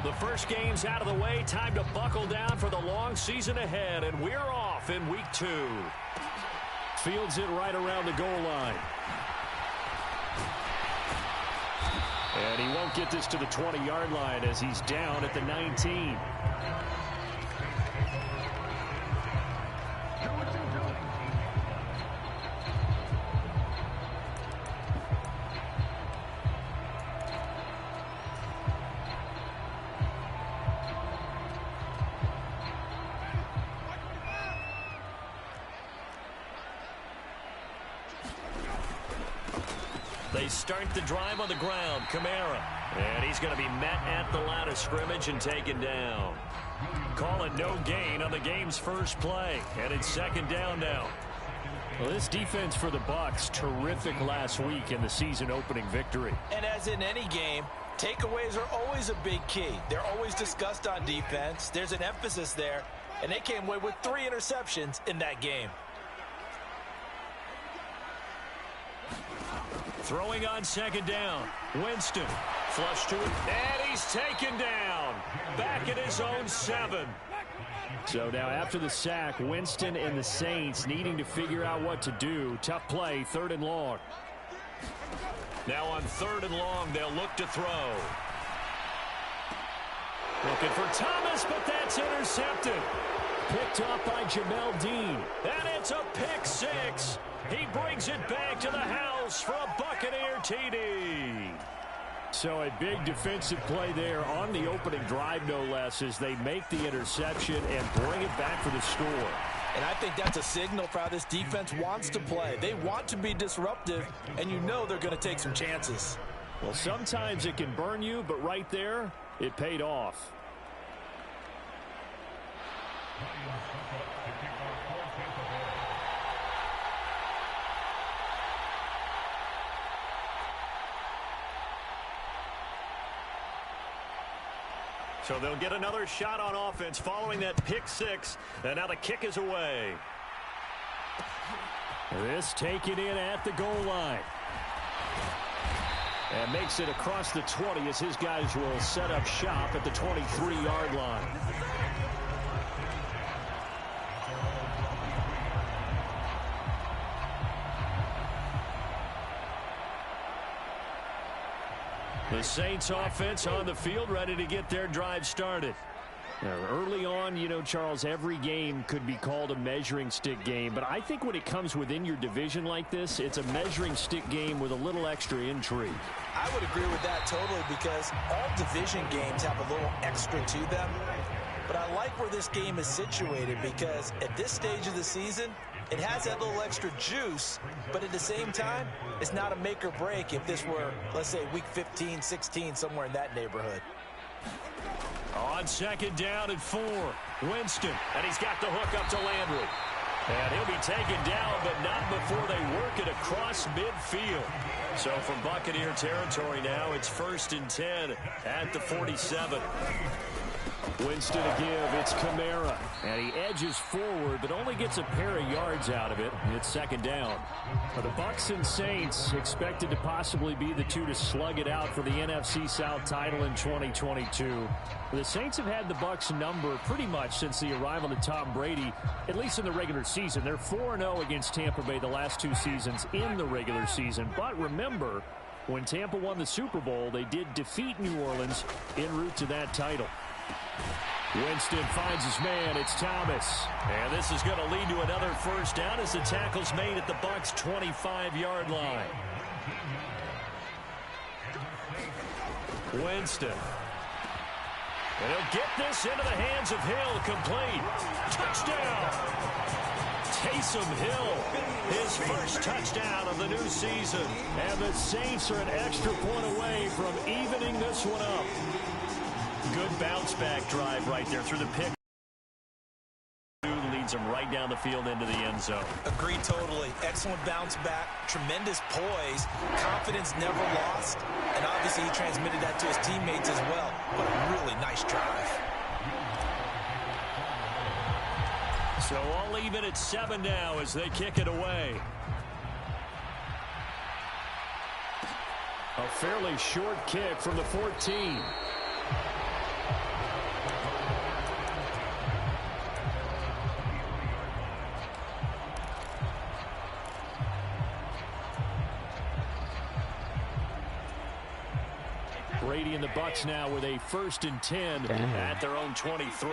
The first game's out of the way. Time to buckle down for the long season ahead, and we're off in week 2. Fields it right around the goal line. And he won't get this to the 20-yard line as he's down at the 19. They start the drive on the ground. Kamara. And he's going to be met at the line of scrimmage and taken down. Calling no gain on the game's first play. And it's second down now. Well, this defense for the Bucs, terrific last week in the season-opening victory. And as in any game, takeaways are always a big key. They're always discussed on defense. There's an emphasis there. And they came away with 3 interceptions in that game. Throwing on second down. Winston. Flush to it. And he's taken down. Back at his own 7. So now after the sack, Winston and the Saints needing to figure out what to do. Tough play, 3rd and long. Now on 3rd and long, they'll look to throw. Looking for Thomas, but that's intercepted. Picked up by Jamel Dean. And it's a pick 6. He brings it back to the house for a Buccaneer TD. So a big defensive play there on the opening drive, no less, as they make the interception and bring it back for the score. And I think that's a signal for how this defense wants to play. They want to be disruptive, and you know they're going to take some chances. Well, sometimes it can burn you, but right there, it paid off. So they'll get another shot on offense following that pick 6. And now the kick is away. This taken in at the goal line. And makes it across the 20 as his guys will set up shop at the 23-yard line. The Saints offense on the field, ready to get their drive started. Now, early on, you know, Charles, every game could be called a measuring stick game. But I think when it comes within your division like this, it's a measuring stick game with a little extra intrigue. I would agree with that totally, because all division games have a little extra to them. But I like where this game is situated, because at this stage of the season, it has that little extra juice, but at the same time, it's not a make or break if this were, let's say, week 15, 16, somewhere in that neighborhood. On second down and 4, Winston, and he's got the hook up to Landry. And he'll be taken down, but not before they work it across midfield. So from Buccaneer territory now, it's 1st and 10 at the 47. Winston to give. It's Kamara. And he edges forward, but only gets a pair of yards out of it. It's second down. For the Bucs and Saints, expected to possibly be the two to slug it out for the NFC South title in 2022. The Saints have had the Bucs number pretty much since the arrival of Tom Brady, at least in the regular season. They're 4-0 against Tampa Bay the last 2 seasons in the regular season. But remember, when Tampa won the Super Bowl, they did defeat New Orleans en route to that title. Winston finds his man. It's Thomas. And this is going to lead to another first down as the tackle's made at the Bucs' 25-yard line. Winston. And he'll get this into the hands of Hill. Complete. Touchdown. Taysom Hill, his first touchdown of the new season. And the Saints are an extra point away from evening this one up. Good bounce-back drive right there through the pick. Leads him right down the field into the end zone. Agreed totally. Excellent bounce back. Tremendous poise. Confidence never lost. And obviously he transmitted that to his teammates as well. What a really nice drive. So all even at 7 now as they kick it away. A fairly short kick from the 14. Brady and the Bucs now with a 1st and 10 at their own 23.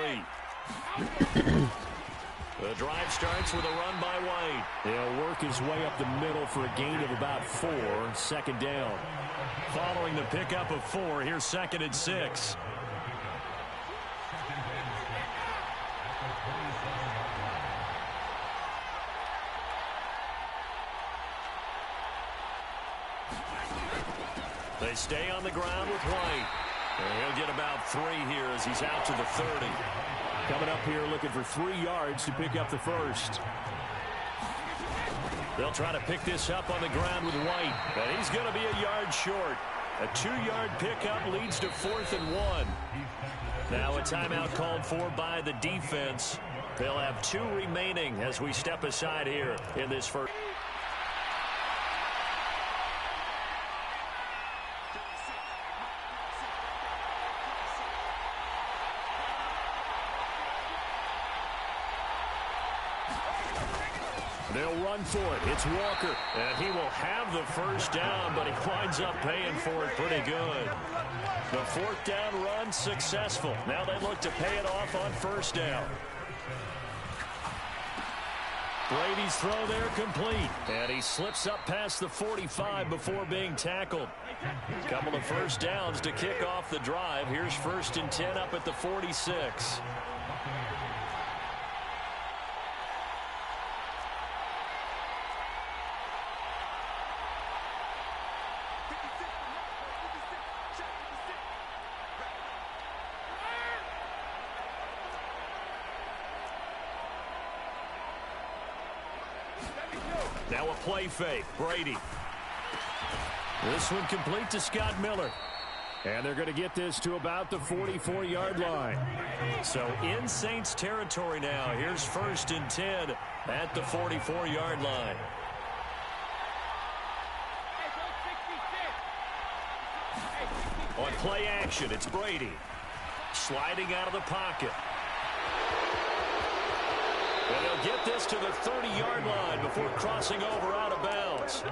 The drive starts with a run by White. He'll work his way up the middle for a gain of about 4, 2nd down. Following the pickup of 4, here's 2nd and 6. They stay on the ground with White. And he'll get about 3 here as he's out to the 30. Coming up here looking for 3 yards to pick up the 1st. They'll try to pick this up on the ground with White. And he's going to be a yard short. A 2-yard pickup leads to 4th and 1. Now a timeout called for by the defense. They'll have 2 remaining as we step aside here in this first. They'll run for it. It's Walker. And he will have the 1st down, but he winds up paying for it pretty good. The 4th down run successful. Now they look to pay it off on 1st down. Brady's throw there complete. And he slips up past the 45 before being tackled. Couple of 1st downs to kick off the drive. Here's 1st and 10 up at the 46. Now a play fake. Brady. This one complete to Scott Miller. And they're going to get this to about the 44-yard line. So in Saints territory now. Here's 1st and 10 at the 44-yard line. On play action, it's Brady. Sliding out of the pocket. And he'll get this to the 30-yard line before crossing over out of bounds.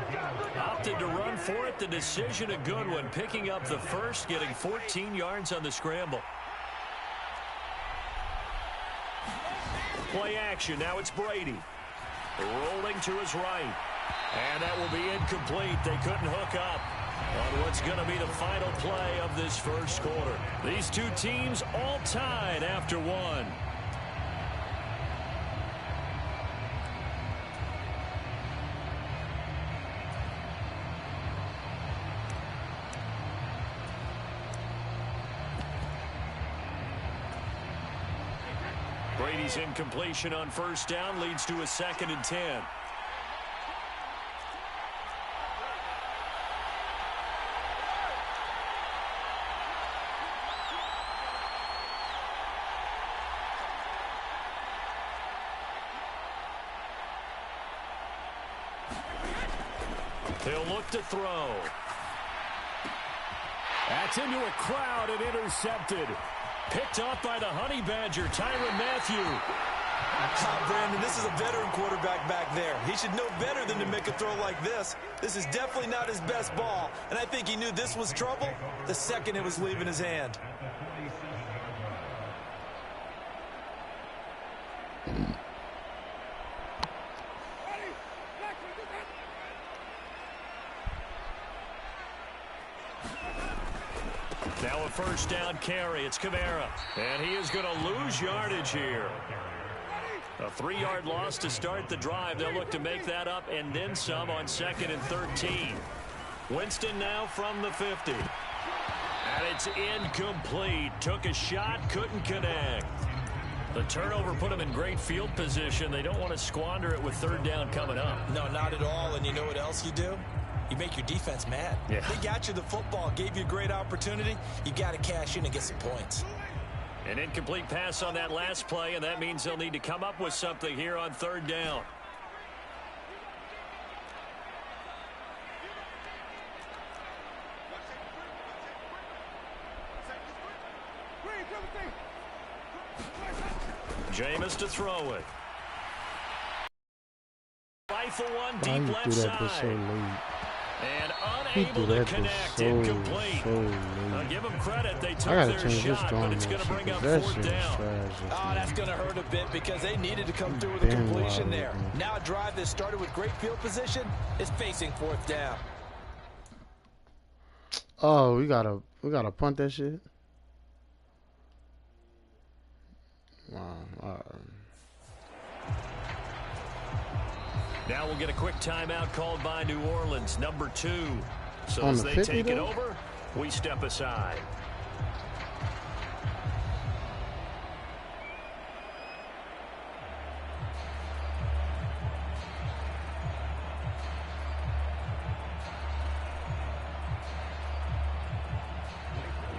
Opted to run for it. The decision a good one. Picking up the 1st, getting 14 yards on the scramble. Play action. Now it's Brady. Rolling to his right. And that will be incomplete. They couldn't hook up on what's going to be the final play of this 1st quarter. These 2 teams all tied after 1. Brady's incompletion on 1st down leads to a 2nd and 10. He'll look to throw. That's into a crowd and intercepted. Picked off by the Honey Badger, Tyrann Mathieu. Brandon, this is a veteran quarterback back there. He should know better than to make a throw like this. This is definitely not his best ball, and I think he knew this was trouble the second it was leaving his hand. Now a 1st down carry. It's Kamara. And he is going to lose yardage here. A 3-yard loss to start the drive. They'll look to make that up and then some on 2nd and 13. Winston now from the 50. And it's incomplete. Took a shot, couldn't connect. The turnover put them in great field position. They don't want to squander it with 3rd down coming up. No, not at all. And you know what else you do? You make your defense mad. Yeah. They got you the football, gave you a great opportunity. You got to cash in and get some points. An incomplete pass on that last play, and that means they'll need to come up with something here on 3rd down. Jameis to throw it. Rifle one deep left side. And able to connect, incomplete. Give them credit, they took their shot, but it's going to bring up fourth down. Oh, that's going to hurt a bit because they needed to come through with a completion there. Now a drive that started with great field position is facing fourth down. Oh, we gotta punt that shit. Wow. Now we'll get a quick timeout called by New Orleans, number 2. So On as the they 50, take it though? over, we step aside.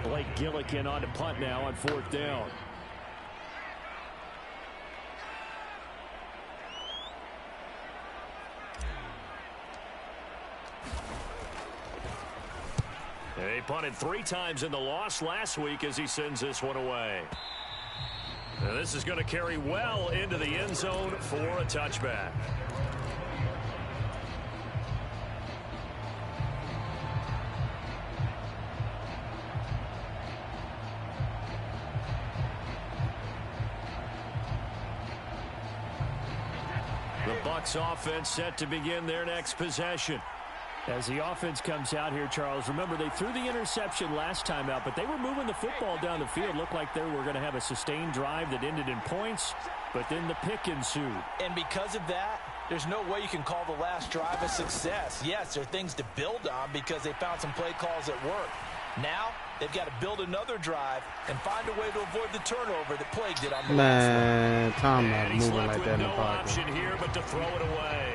Blake Gillikin on to punt now on fourth down. He punted 3 times in the loss last week as he sends this one away. And this is going to carry well into the end zone for a touchback. The Bucs offense set to begin their next possession. As the offense comes out here, Charles, remember they threw the interception last time out, but they were moving the football down the field. Looked like they were going to have a sustained drive that ended in points, but then the pick ensued. And because of that, there's no way you can call the last drive a success. Yes, there are things to build on because they found some play calls that work. Now, they've got to build another drive and find a way to avoid the turnover that plagued it on the last one. Man, Tom not moving like that in the no pocket. option here but to throw it away.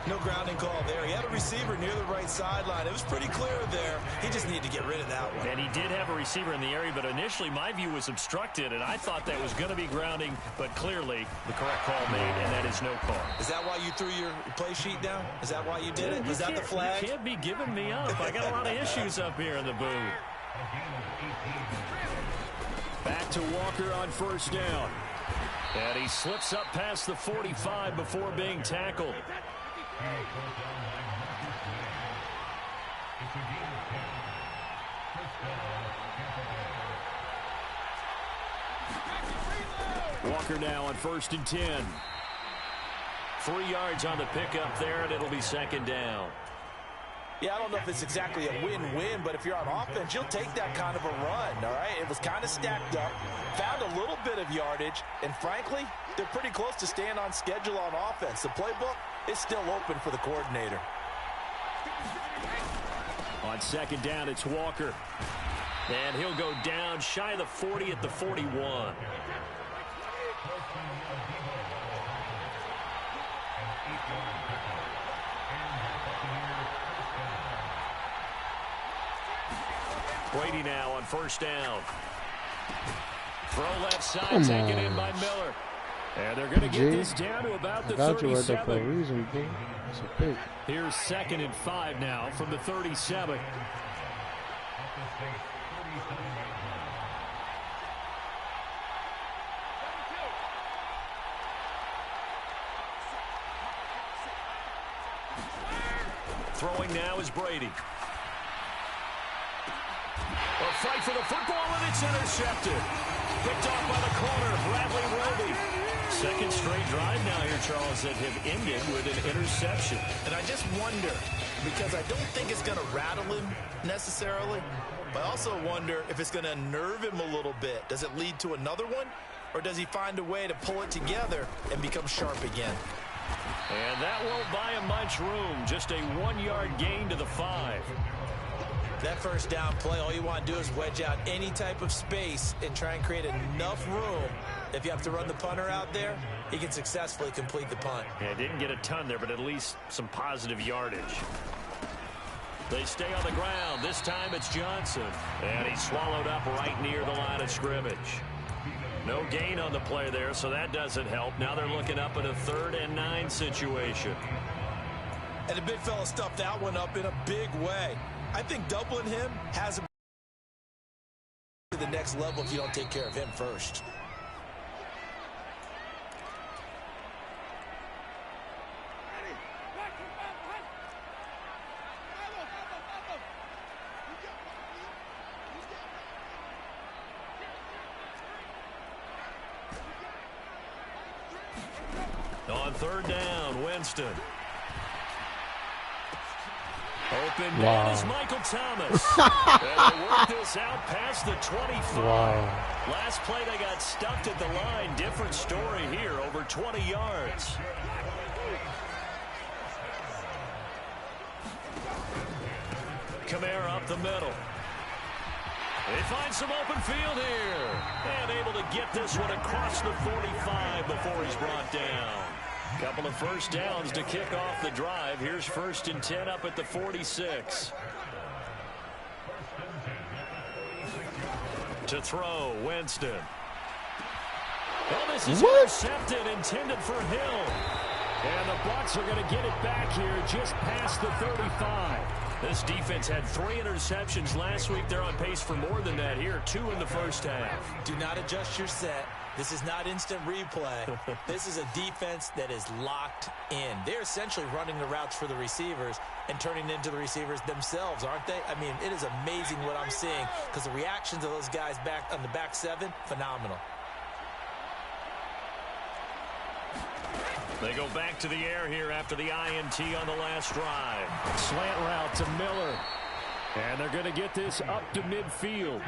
No grounding call there. He had a receiver near the right sideline. It was pretty clear there. He just needed to get rid of that one. And he did have a receiver in the area, but initially my view was obstructed, and I thought that was going to be grounding, but clearly the correct call made, and that is no call. Is that why you threw your play sheet down? Is that why you did it? Was that the flag? You can't be giving me up. I got a lot of issues up here in the booth. Back to Walker on first down. And he slips up past the 45 before being tackled. Walker now on 1st and 10. 3 yards on the pickup there, and it'll be 2nd down. Yeah, I don't know if it's exactly a win-win, but if you're on offense, you'll take that kind of a run, all right? It was kind of stacked up, found a little bit of yardage, and frankly, they're pretty close to staying on schedule on offense. The playbook is still open for the coordinator. On 2nd down, it's Walker. And he'll go down shy of the 40 at the 41. Brady now on 1st down. Throw left side, taken in by Miller. And they're going to get this down to about the 37. Right there for a reason, bro. It's a pick. Here's 2nd and 5 now from the 37. Throwing now is Brady. A fight for the football, and it's intercepted. Picked off by the corner, Bradley Roby. 2nd straight drive now here, Charles, that have ended with an interception. And I just wonder, because I don't think it's going to rattle him necessarily, but I also wonder if it's going to unnerve him a little bit. Does it lead to another one, or does he find a way to pull it together and become sharp again? And that won't buy him much room. Just a 1-yard gain to the 5. That 1st down play, all you want to do is wedge out any type of space and try and create enough room. If you have to run the punter out there, he can successfully complete the punt. Yeah, didn't get a ton there, but at least some positive yardage. They stay on the ground. This time it's Johnson. And he's swallowed up right near the line of scrimmage. No gain on the play there, so that doesn't help. Now they're looking up at a 3rd and 9 situation. And the big fella stuffed that one up in a big way. I think doubling him has him to the next level if you don't take care of him first. On third down, Winston. Open Wow. man is Michael Thomas. And they work this out past the 25. Wow. Last play, they got stuffed at the line. Different story here, over 20 yards. Kamara up the middle. They find some open field here. And able to get this one across the 45 before he's brought down. Couple of first downs to kick off the drive. Here's 1st and 10 up at the 46. To throw, Winston. Well, this is intercepted, intended for Hill. And the Bucs are going to get it back here just past the 35. This defense had 3 interceptions last week. They're on pace for more than that here. 2 in the first half. Do not adjust your set. This is not instant replay. This is a defense that is locked in. They're essentially running the routes for the receivers and turning into the receivers themselves, aren't they? I mean, it is amazing what I'm seeing because the reactions of those guys back on the back 7, phenomenal. They go back to the air here after the INT on the last drive. Slant route to Miller. And they're going to get this up to midfield.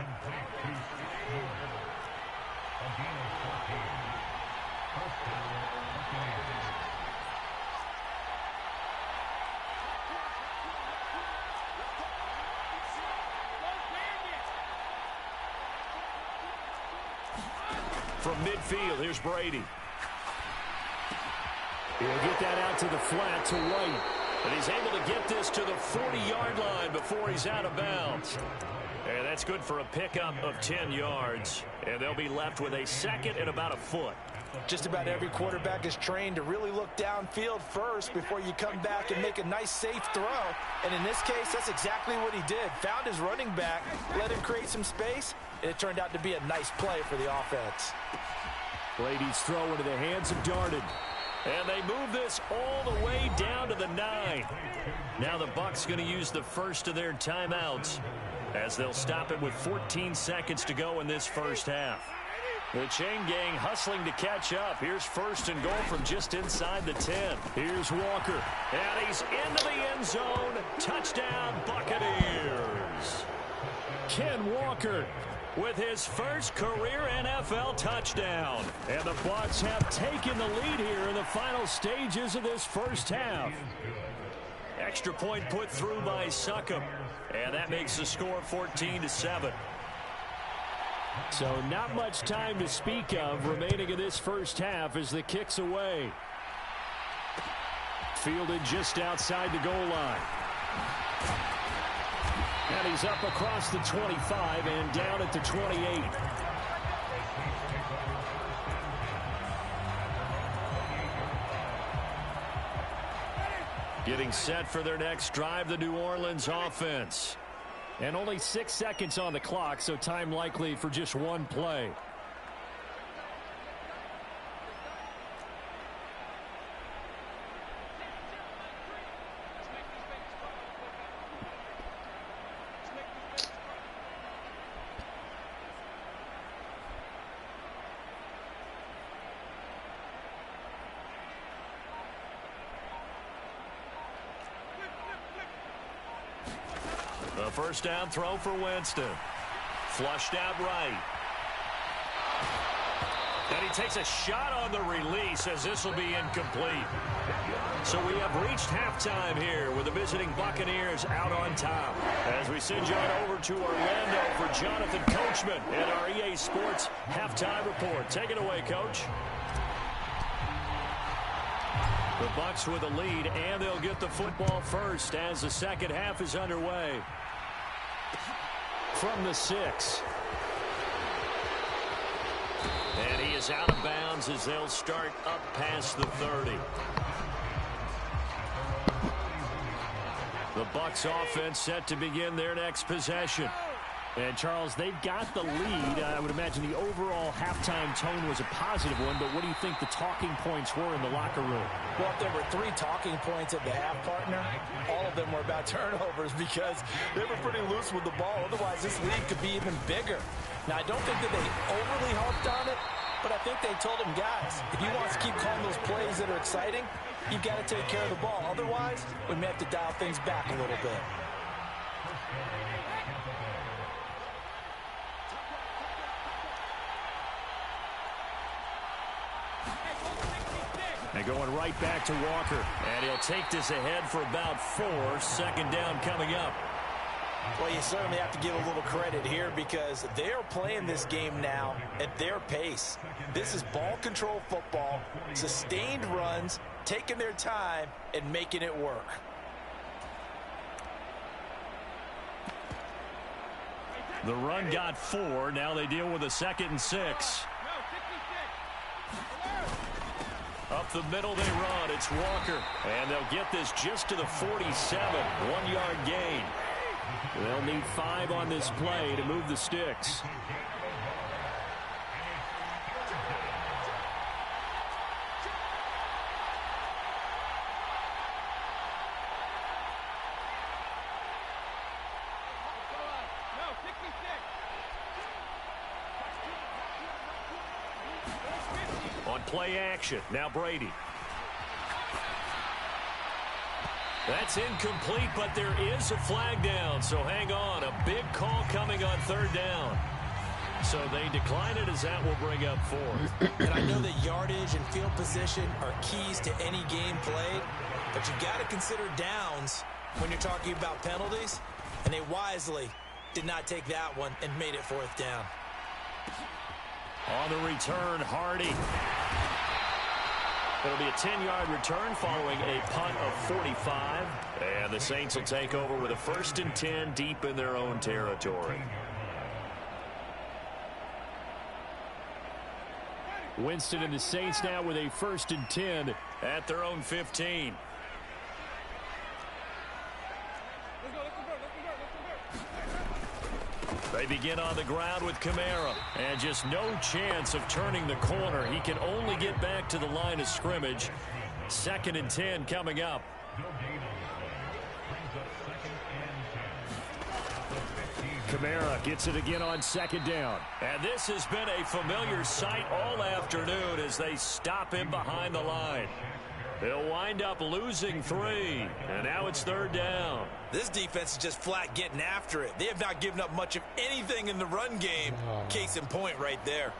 From midfield, here's Brady. He'll get that out to the flat to White. And he's able to get this to the 40-yard line before he's out of bounds. And that's good for a pickup of 10 yards. And they'll be left with a 2nd and about a foot. Just about every quarterback is trained to really look downfield first before you come back and make a nice, safe throw. And in this case, that's exactly what he did. Found his running back, let him create some space, and it turned out to be a nice play for the offense. Brady's throw into the hands of Darden. And they move this all the way down to the 9. Now the Bucs going to use the first of their timeouts as they'll stop it with 14 seconds to go in this first half. The chain gang hustling to catch up. Here's 1st and goal from just inside the 10. Here's Walker. And he's into the end zone. Touchdown, Buccaneers. Ken Walker with his first career NFL touchdown. And the Bucs have taken the lead here in the final stages of this first half. Extra point put through by Succop. And that makes the score 14-7. So not much time to speak of remaining in this first half as the kick's away. Fielded just outside the goal line. And he's up across the 25 and down at the 28. Getting set for their next drive, the New Orleans offense. And only 6 seconds on the clock, so time likely for just one play. The first down throw for Winston. Flushed out right. And he takes a shot on the release as this will be incomplete. So we have reached halftime here with the visiting Buccaneers out on top. As we send you on over to Orlando for Jonathan Coachman and our EA Sports halftime report. Take it away, Coach. The Bucs with a lead, and they'll get the football first as the second half is underway. From the 6. And he is out of bounds as they'll start up past the 30. The Bucs offense set to begin their next possession. And, Charles, they've got the lead. I would imagine the overall halftime tone was a positive one, but what do you think the talking points were in the locker room? Well, if there were 3 talking points at the half, partner, all of them were about turnovers because they were pretty loose with the ball. Otherwise, this lead could be even bigger. Now, I don't think that they overly harped on it, But I think they told him, guys, if he wants to keep calling those plays that are exciting, you've got to take care of the ball. Otherwise, we may have to dial things back a little bit. And going right back to Walker. And he'll take this ahead for about 4. Second down coming up. Well, you certainly have to give a little credit here because they are playing this game now at their pace. This is ball control football, sustained runs, taking their time, and making it work. The run got 4. Now they deal with a 2nd and 6. Up the middle they run. It's Walker. And they'll get this just to the 47. 1-yard gain. They'll need 5 on this play to move the sticks. On play action, now Brady. That's incomplete, but there is a flag down, so hang on. A big call coming on 3rd down. So they decline it as that will bring up 4th. And I know that yardage and field position are keys to any game played, but you've got to consider downs when you're talking about penalties, and they wisely did not take that one and made it 4th down. On the return, Hardy. It'll be a 10-yard return following a punt of 45. And the Saints will take over with a 1st and 10 deep in their own territory. Winston and the Saints now with a 1st and 10 at their own 15. They begin on the ground with Kamara. And just no chance of turning the corner. He can only get back to the line of scrimmage. 2nd and 10 coming up. Kamara gets it again on 2nd down. And this has been a familiar sight all afternoon as they stop him behind the line. They'll wind up losing 3. And now it's 3rd down. This defense is just flat getting after it. They have not given up much of anything in the run game. Case in point right there.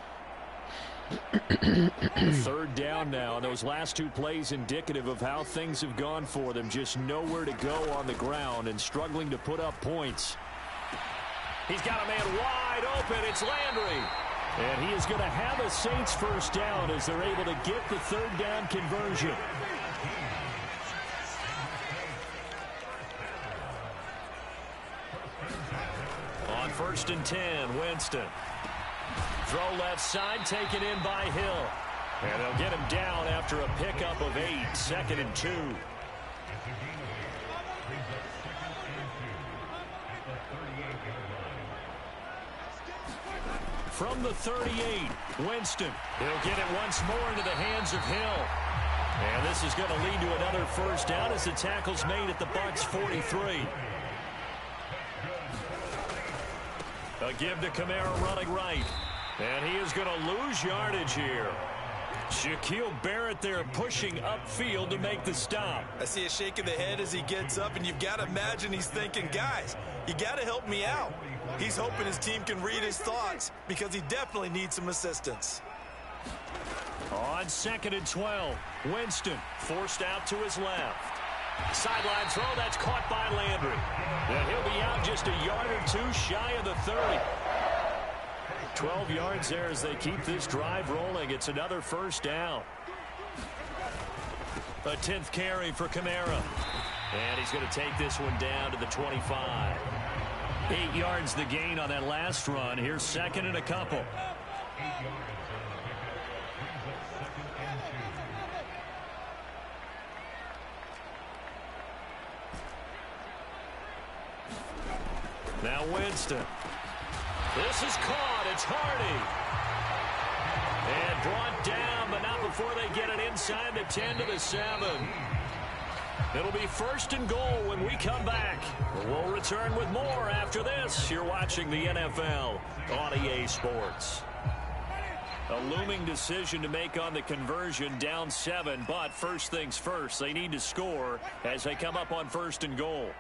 3rd down now. And those last 2 plays indicative of how things have gone for them. Just nowhere to go on the ground and struggling to put up points. He's got a man wide open. It's Landry. And he is going to have a Saints 1st down as they're able to get the 3rd down conversion. On 1st and 10, Winston. Throw left side, taken in by Hill. And they'll get him down after a pickup of 8, 2nd and 2. From the 38, Winston. He'll get it once more into the hands of Hill. And this is going to lead to another 1st down as the tackle's made at the Bucs 43. A give to Kamara running right. And he is going to lose yardage here. Shaquille Barrett there pushing upfield to make the stop. I see a shake of the head as he gets up, and you've got to imagine he's thinking, guys, you got to help me out. He's hoping his team can read his thoughts because he definitely needs some assistance. On 2nd and 12, Winston forced out to his left. Sideline throw, that's caught by Landry. And he'll be out just a yard or 2 shy of the 30. 12 yards there as they keep this drive rolling. It's another 1st down. A 10th carry for Kamara. And he's going to take this one down to the 25. 8 yards the gain on that last run. Here's 2nd and a couple. Now Winston. This is caught. It's Hardy. And brought down, but not before they get it inside the 10 to the 7. It'll be 1st and goal when we come back. We'll return with more after this. You're watching the NFL on EA Sports. A looming decision to make on the conversion, down 7, but first things first, they need to score as they come up on 1st and goal.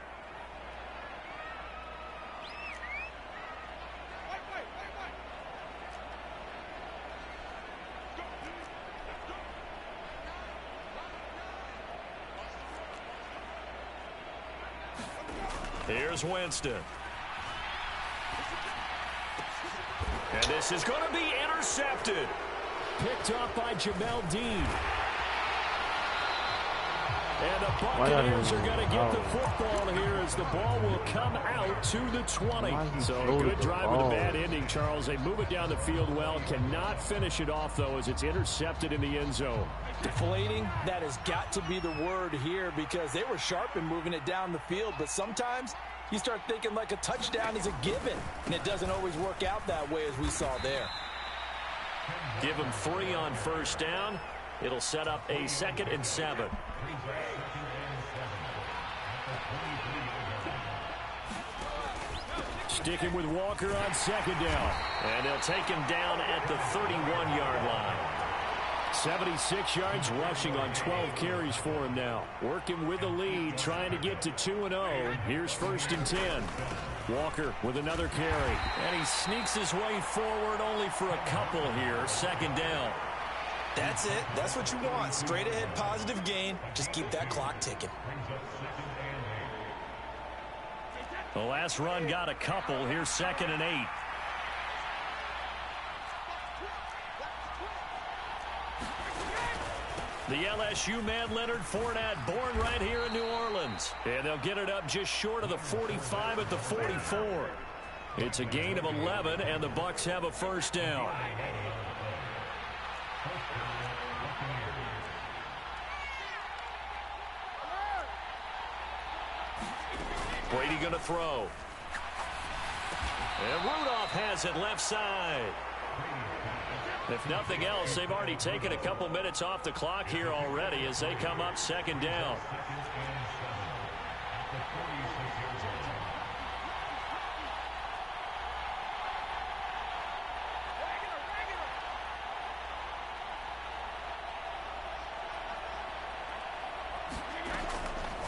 Here's Winston. And this is going to be intercepted. Picked up by Jamel Dean. And the Buccaneers are going to get the football here as the ball will come out to the 20. So a good drive with a bad ending, Charles. They move it down the field well. Cannot finish it off, though, as it's intercepted in the end zone. Deflating, that has got to be the word here because they were sharp in moving it down the field. But sometimes you start thinking like a touchdown is a given, and it doesn't always work out that way as we saw there. Give them 3 on 1st down. It'll set up a 2nd and 7. Sticking with Walker on 2nd down. And they'll take him down at the 31-yard line. 76 yards rushing on 12 carries for him now. Working with the lead, trying to get to 2-0. Here's 1st and 10. Walker with another carry. And he sneaks his way forward only for a couple here. 2nd down. That's it. That's what you want. Straight ahead positive gain. Just keep that clock ticking. The last run got a couple. Here's 2nd and 8. The LSU man, Leonard Fournette, born right here in New Orleans. And they'll get it up just short of the 45 at the 44. It's a gain of 11, and the Bucs have a 1st down. Brady going to throw. And Rudolph has it left side. If nothing else, they've already taken a couple minutes off the clock here already as they come up 2nd down.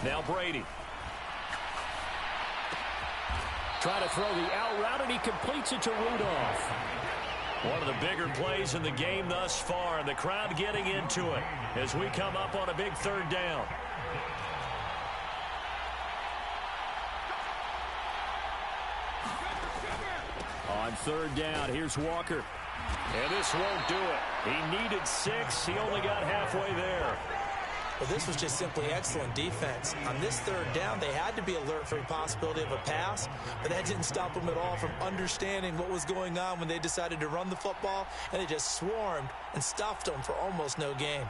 Now Brady. Trying to throw the out route, and he completes it to Rudolph. One of the bigger plays in the game thus far, and the crowd getting into it as we come up on a big 3rd down. On 3rd down, here's Walker. And this won't do it. He needed 6. He only got halfway there. Well, this was just simply excellent defense. On this 3rd down, they had to be alert for the possibility of a pass, but that didn't stop them at all from understanding what was going on when they decided to run the football, and they just swarmed and stuffed them for almost no gain.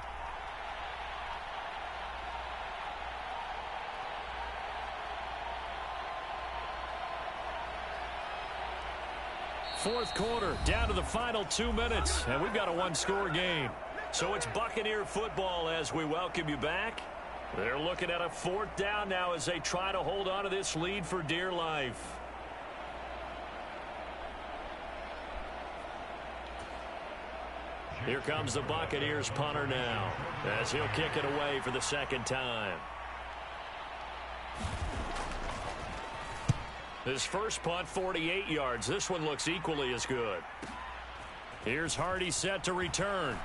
Fourth quarter, down to the final 2 minutes, and we've got a 1-score game. So it's Buccaneer football as we welcome you back. They're looking at a 4th down now as they try to hold on to this lead for dear life. Here comes the Buccaneers punter now as he'll kick it away for the 2nd time. His first punt, 48 yards. This one looks equally as good. Here's Hardy set to return.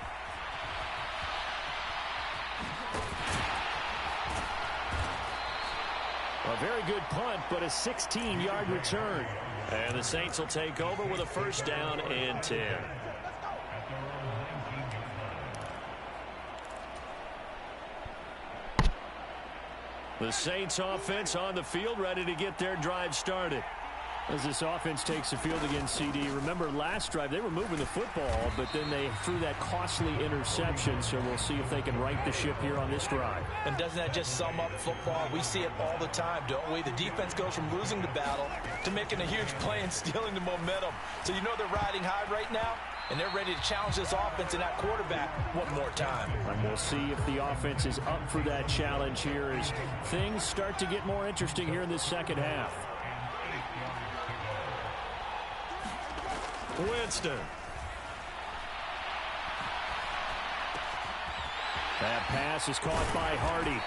A very good punt, but a 16-yard return. And the Saints will take over with a 1st down and 10. The Saints offense on the field, ready to get their drive started. As this offense takes the field against CD, remember last drive they were moving the football, but then they threw that costly interception, so we'll see if they can right the ship here on this drive. And doesn't that just sum up football? We see it all the time, don't we? The defense goes from losing the battle to making a huge play and stealing the momentum. So you know they're riding high right now, and they're ready to challenge this offense and that quarterback one more time. And we'll see if the offense is up for that challenge here as things start to get more interesting here in this 2nd half. Winston. That pass is caught by Hardy.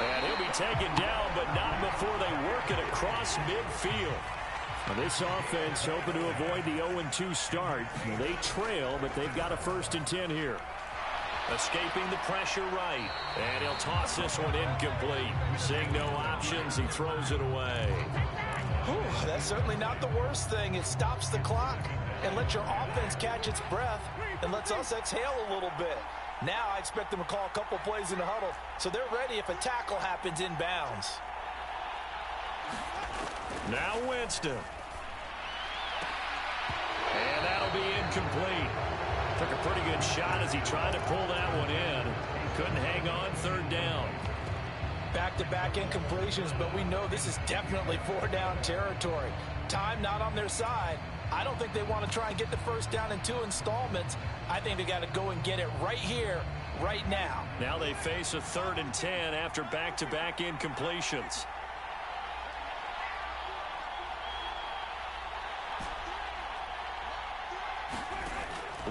And he'll be taken down, but not before they work it across midfield. Well, this offense hoping to avoid the 0-2 start. They trail, but they've got a 1st and 10 here. Escaping the pressure right. And he'll toss this one incomplete. Seeing no options, he throws it away. Whew, that's certainly not the worst thing. It stops the clock and lets your offense catch its breath and lets us exhale a little bit. Now I expect them to call a couple plays in the huddle, so they're ready if a tackle happens inbounds. Now Winston. And that'll be incomplete. Took a pretty good shot as he tried to pull that one in. Couldn't hang on 3rd down. Back-to-back incompletions, but we know this is definitely 4-down territory. Time not on their side. I don't think they want to try and get the 1st down in 2 installments. I think they got to go and get it right here, right now. Now they face a 3rd and 10 after back-to-back incompletions.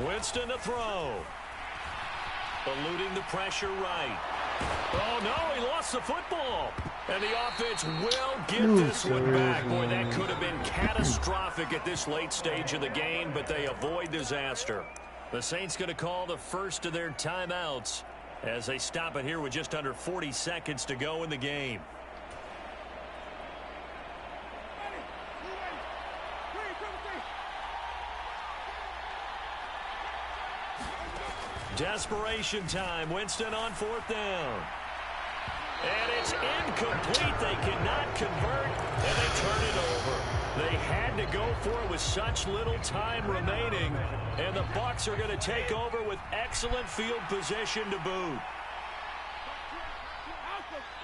Winston to throw. Eluding the pressure right. Oh, no, he lost the football. And the offense will get this one back. Boy, that could have been catastrophic at this late stage of the game, but they avoid disaster. The Saints going to call the first of their timeouts as they stop it here with just under 40 seconds to go in the game. Desperation time. Winston on 4th down. And it's incomplete. They cannot convert, and they turn it over. They had to go for it with such little time remaining, and the Bucs are going to take over with excellent field position to boot.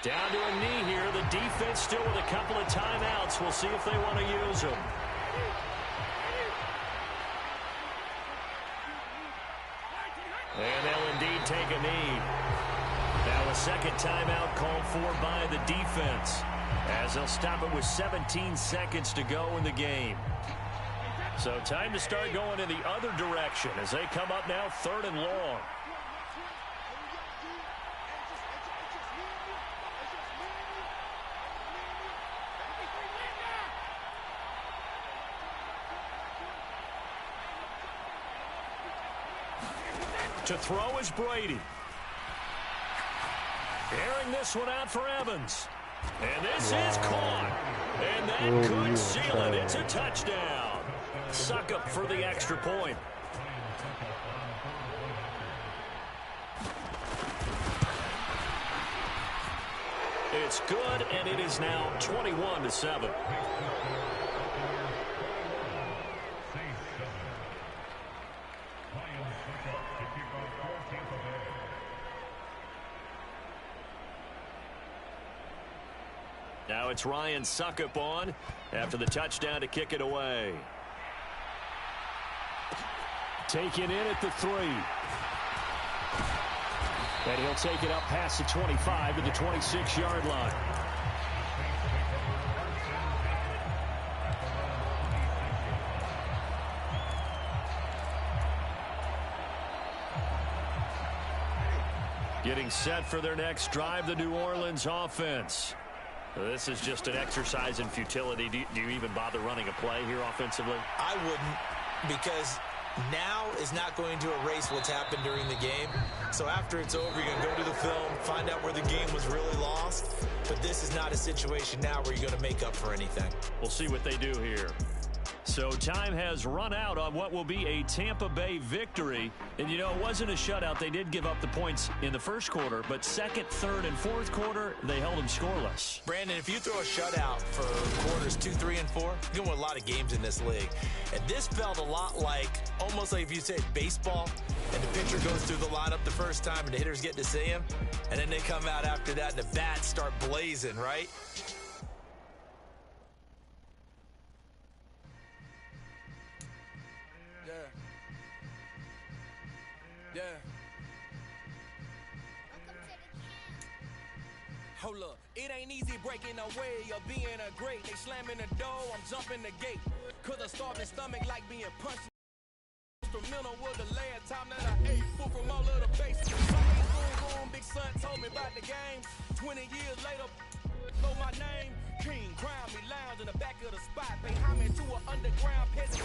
Down to a knee here. The defense still with a couple of timeouts. We'll see if they want to use them. And they'll indeed take a knee. Now a 2nd timeout called for by the defense as they'll stop it with 17 seconds to go in the game. So time to start going in the other direction as they come up now 3rd and long. To throw is Brady. Airing this one out for Evans. And this is caught. And that could seal it. It's a touchdown. Suck up for the extra point. It's good, and it is now 21-7. Now it's Ryan Suckup on after the touchdown to kick it away. Taken in at the 3. And he'll take it up past the 25 to the 26-yard line. Getting set for their next drive, the New Orleans offense. This is just an exercise in futility. Do you even bother running a play here offensively? I wouldn't, because now is not going to erase what's happened during the game. So after it's over, you're going to go to the film, find out where the game was really lost. But this is not a situation now where you're going to make up for anything. We'll see what they do here. So time has run out on what will be a Tampa Bay victory. And, you know, it wasn't a shutout. They did give up the points in the first quarter. But second, third, and fourth quarter, they held them scoreless. Brandon, if you throw a shutout for quarters 2, 3, and 4, you're going to win a lot of games in this league. And this felt a lot like, almost like if you said baseball, and the pitcher goes through the lineup the first time and the hitters get to see him. And then they come out after that and the bats start blazing, right? Yeah. Hold up, it ain't easy breaking away or being a great. They slamming the door, I'm jumping the gate. Cause a starving stomach like being punched. Instrumental was the last time that I ate food from all of the bases. when Big Son told me about the game. 20 years later, know my name. King, crown me, lounge in the back of the spot. Pay homage to an underground peasant.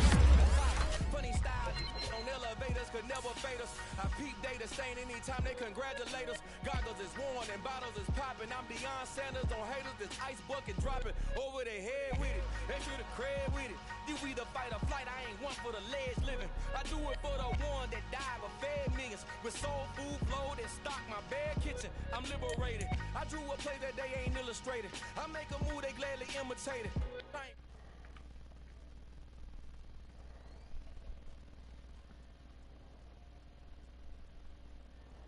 Funny style on elevators could never fade us. I peep data stain anytime they congratulate us. Goggles is worn and bottles is popping. I'm Deion Sanders on haters. This ice bucket dropping over their head with it. They should have cred with it. You either fight or flight. I ain't one for the ledge living. I do it for the one that died but fed millions. With soul food flow that stock my bare kitchen. I'm liberated. I drew a play that they ain't illustrated. I make a move they gladly imitate it.